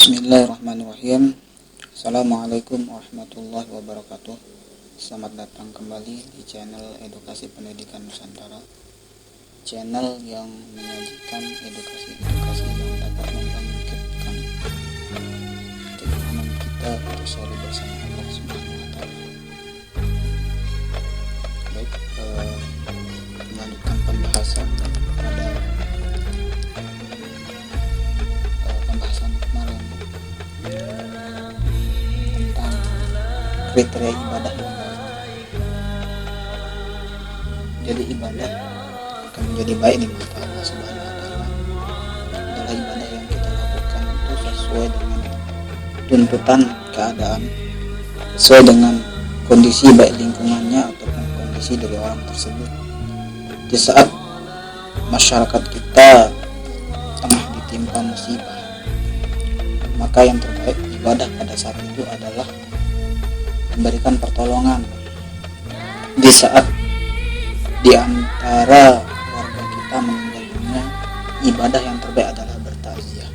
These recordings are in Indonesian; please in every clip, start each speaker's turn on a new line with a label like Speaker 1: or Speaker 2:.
Speaker 1: Bismillahirrahmanirrahim. Assalamualaikum warahmatullahi wabarakatuh. Selamat datang kembali di channel Edukasi Pendidikan Nusantara, channel yang menyajikan edukasi-edukasi yang dapat membangkitkan keimanan kita untuk selalu bersama Allah Subhanahu wa Ta'ala. Baik, melanjutkan pembahasan pada pembahasan kemarin tentang kriteria ibadah yang baik. Jadi ibadah akan menjadi baik di mata Allah Subhanahu wa Ta'ala adalah ibadah yang kita lakukan itu sesuai dengan tuntutan keadaan, sesuai dengan kondisi baik lingkungannya ataupun kondisi dari orang tersebut. Di saat masyarakat kita tengah ditimpa musibah, maka yang terbaik ibadah pada saat itu adalah memberikan pertolongan. Di saat di antara keluarga kita meninggal dunia, ibadah yang terbaik adalah bertakziah.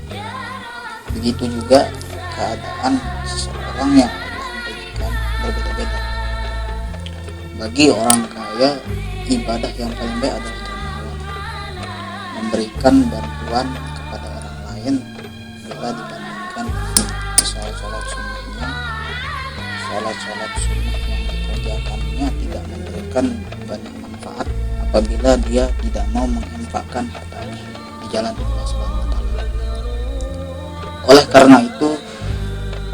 Speaker 1: Begitu juga keadaan seseorang yang Allah berikan berbeda-beda. Bagi orang kaya, ibadah yang paling baik adalah dermawan, memberikan bantuan kepada orang lain bila dibandingkan sholat sunnahnya. Sholat sunnah yang dikerjakannya tidak memberikan banyak manfaat apabila dia tidak mau menginfakkan hartanya di jalan Allah Subhanahu wa Ta'ala. Oleh karena itu,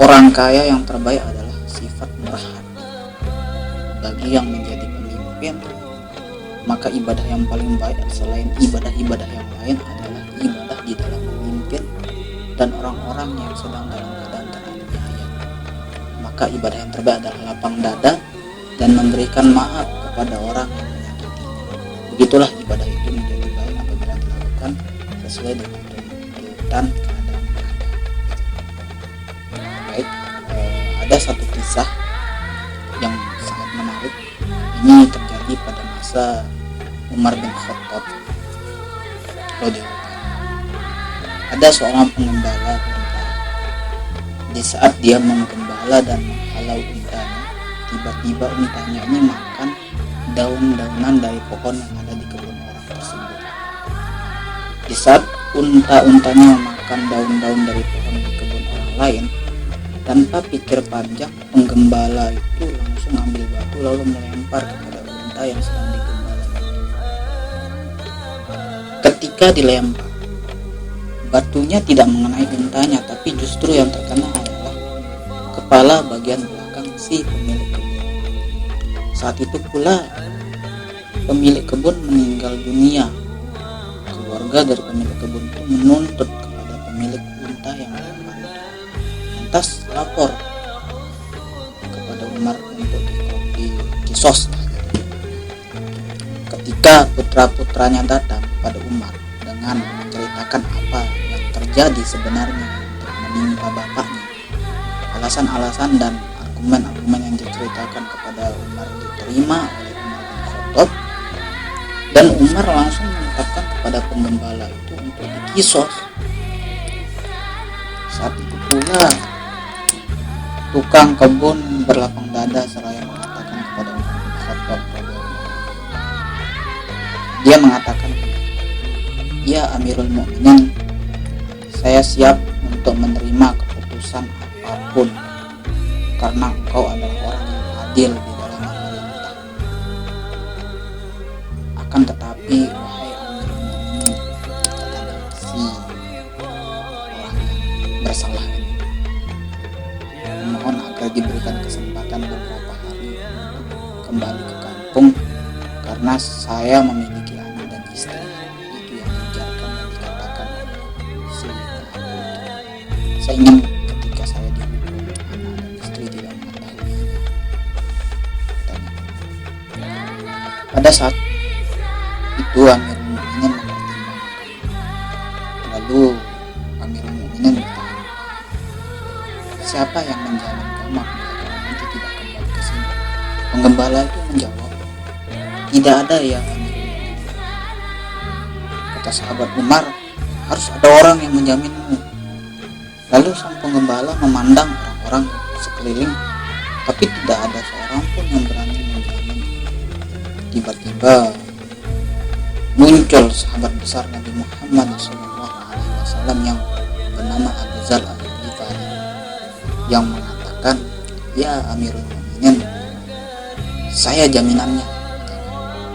Speaker 1: orang kaya yang terbaik adalah sifat murah hati. Bagi yang menjadi pemimpin, maka ibadah yang paling baik selain ibadah-ibadah yang lain adalah ibadah di dalam memimpin dan orang-orang yang sedang dalam keadaan teraniaya. Maka ibadah yang terbaik adalah lapang dada dan memberikan maaf kepada orang yang menyakitinya. Begitulah ibadah itu menjadi baik apabila dilakukan sesuai dengan tuntutan keadaan. Baik, ada satu kisah yang sangat menarik. Ini terjadi pada masa Umar bin Khattab radhiyallahu anhu. Ada seorang pengembala unta. Di saat dia menggembala dan menghalau untanya, tiba-tiba untanya ini makan daun-daunan dari pohon yang ada di kebun orang tersebut. Di saat unta-untanya memakan daun-daun dari pohon di kebun orang lain, tanpa pikir panjang, penggembala itu langsung ambil batu lalu melempar kepada unta yang sedang digembala. Ketika dilempar, batunya tidak mengenai untanya, tapi justru yang terkena adalah kepala bagian belakang si pemilik kebun. Saat itu pula pemilik kebun meninggal dunia. Keluarga dari pemilik kebun itu menuntut kepada pemilik unta yang dilempar itu. Lantas lapor kepada Umar untuk dikisos. Ketika putra-putranya datang kepada Umar dengan menceritakan apa yang terjadi sebenarnya untuk menimpa bapaknya, alasan-alasan dan argumen-argumen yang diceritakan kepada Umar diterima oleh Umar bin Khattab, dan Umar langsung menetapkan kepada penggembala itu untuk dikisos. Saat itu pula tukang kebun berlapang dada seraya mengatakan kepada Umar bin Khattab, dia mengatakan, "Ya Amirul Mukminin, saya siap untuk menerima keputusan apapun karena engkau adalah orang yang adil di dalam memerintah. Akan tetapi, wahai Amirul Mukminin," kata si orang yang bersalah ini, "mohon agar diberikan kesempatan beberapa hari untuk kembali ke kampung karena saya memiliki anak dan istri." Itu yang diujarkan dan dikatakan si pelaku itu. "Saya ingin ketika saya dihukum, anak dan istri tidak mengetahuinya," katanya. Pada saat itu Amirul Mukminin mempertimbangkan. Lalu Amirul Mukminin bertanya, "Siapa yang menjamin kamu apabila nanti tidak kembali ke sini?" Penggembala itu menjawab, "Tidak ada ya Amirul Mukminin." Kata sahabat Umar, "Harus ada orang yang menjaminmu." Lalu sang penggembala memandang orang-orang sekeliling, tapi tidak ada seorang pun yang berani menjamin. Tiba-tiba muncul sahabat besar Nabi Muhammad SAW yang bernama Abu Dzar Al-Ghifari yang mengatakan, "Ya Amirul Mukminin, saya jaminannya."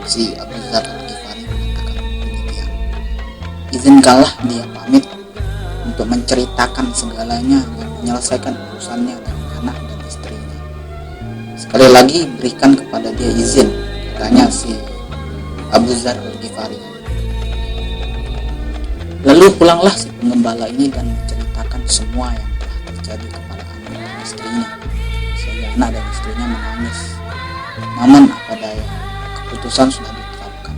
Speaker 1: Si Abu Dzar Al-Ghifari mengatakan demikian. Izinkanlah dia pamit untuk menceritakan segalanya dan menyelesaikan urusannya dengan anak dan istrinya. Sekali lagi berikan kepada dia izin, katanya si Abu Dzar Al-Ghifari. Lalu pulanglah si penggembala ini dan menceritakan semua yang telah terjadi kepada anak dan istrinya, sehingga anak dan istrinya menangis. Namun apa daya, keputusan sudah ditetapkan.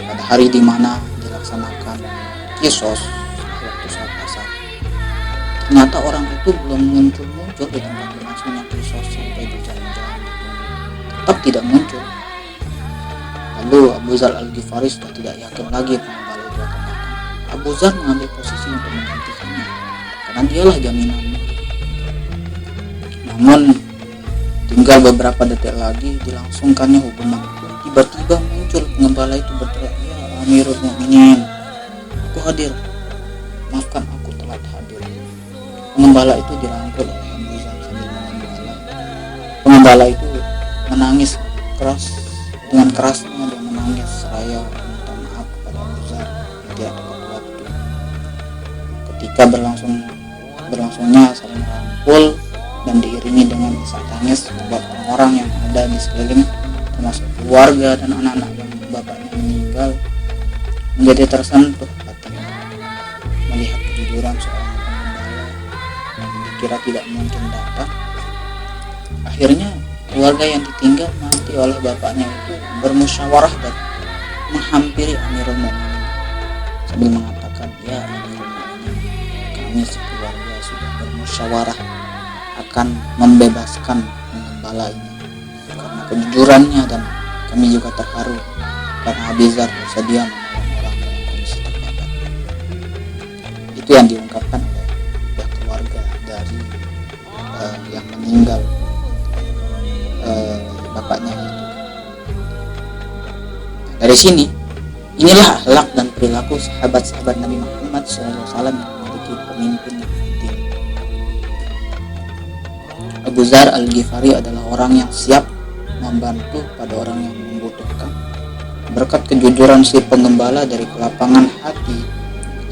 Speaker 1: Pada hari di mana dilaksanakan kisos waktu sholat asar, ternyata orang itu belum muncul di tempat berlangsungnya kisos sampai berjam-jam, tetap tidak muncul. Lalu Abu Dzar Al-Ghifari sudah tidak yakin lagi penggembala itu akan datang. Abu Dzar mengambil posisi untuk menggantikannya karena dialah jaminannya. Namun tinggal beberapa detik lagi dilangsungkannya hukuman itu. Tiba-tiba muncul penggembala itu berteriak, "Ya Amirul Mukminin, aku hadir. Maafkan aku telat hadir." Penggembala itu dirangkul oleh Abu Dzar sambil menggembala. Penggembala itu menangis keras. Dengan kerasnya dia menangis seraya meminta maaf kepada Abu Dzar yang tidak tepat waktu. Ketika berlangsungnya saling merangkul dan diiringi dengan isak tangis, membuat orang-orang yang ada di sekeliling, termasuk keluarga dan anak-anak yang bapaknya meninggal, menjadi tersentuh hatinya melihat kejujuran seorang penggembala yang dikira tidak mungkin datang. Akhirnya keluarga yang ditinggal mati oleh bapaknya itu bermusyawarah dan menghampiri Amirul Mukminin sambil mengatakan, "Ya Amirul Mukminin, kami sekeluarga sudah bermusyawarah akan membebaskan penggembala ini karena kejujurannya, dan kami juga terharu karena Abu Dzar bersedia menolong orang dalam kondisi terbatas." Itu yang diungkapkan oleh pihak keluarga dari yang meninggal bapaknya itu. Dari sini, inilah akhlak dan perilaku sahabat-sahabat Nabi Muhammad SAW yang memiliki pemimpin yang adil. Abu Dzar Al-Ghifari adalah orang yang siap membantu pada orang yang membutuhkan. Berkat kejujuran si penggembala dari kelapangan hati,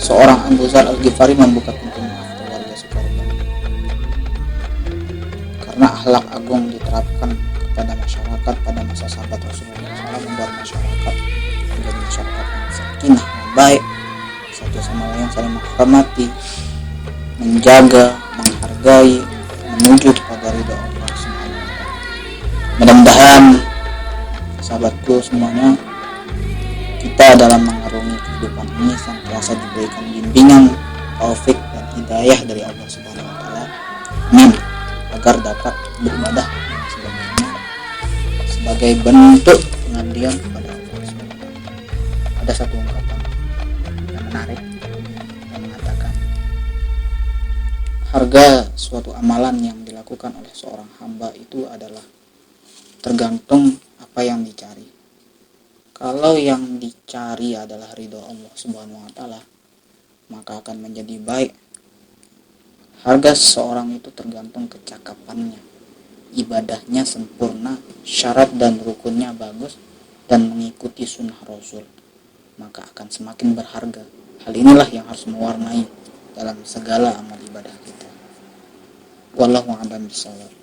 Speaker 1: seorang Abu Dzar Al-Ghifari membuka pintu maaf keluarga si korban. Karena akhlak agung diterapkan kepada masyarakat pada masa sahabat Rasulullah SAW, membuat masyarakat menjadi masyarakat yang sakinah, yang baik, satu sama lain saling menghormati, menjaga, menghargai, menuju kepada ridha Allah Subhanahu wa Ta'ala. Mudah-mudahan sahabatku semuanya, kita dalam mengarungi kehidupan ini senantiasa diberikan bimbingan, taufik dan hidayah dari Allah Subhanahu wa Ta'ala. Amin. Agar dapat beribadah sebagai bentuk pengabdian kepada Allah Subhanahu wa Ta'ala. Ada satu ungkapan yang menarik yang mengatakan, harga suatu amalan yang dilakukan oleh seorang hamba itu adalah tergantung apa yang dicari. Kalau yang dicari adalah ridho Allah Subhanahu wa Ta'ala, maka akan menjadi baik. Harga seseorang itu tergantung kecakapannya, ibadahnya sempurna, syarat dan rukunnya bagus, dan mengikuti sunnah Rasul, maka akan semakin berharga. Hal inilah yang harus mewarnai dalam segala amal ibadah kita. Wallahu a'lam bishawab.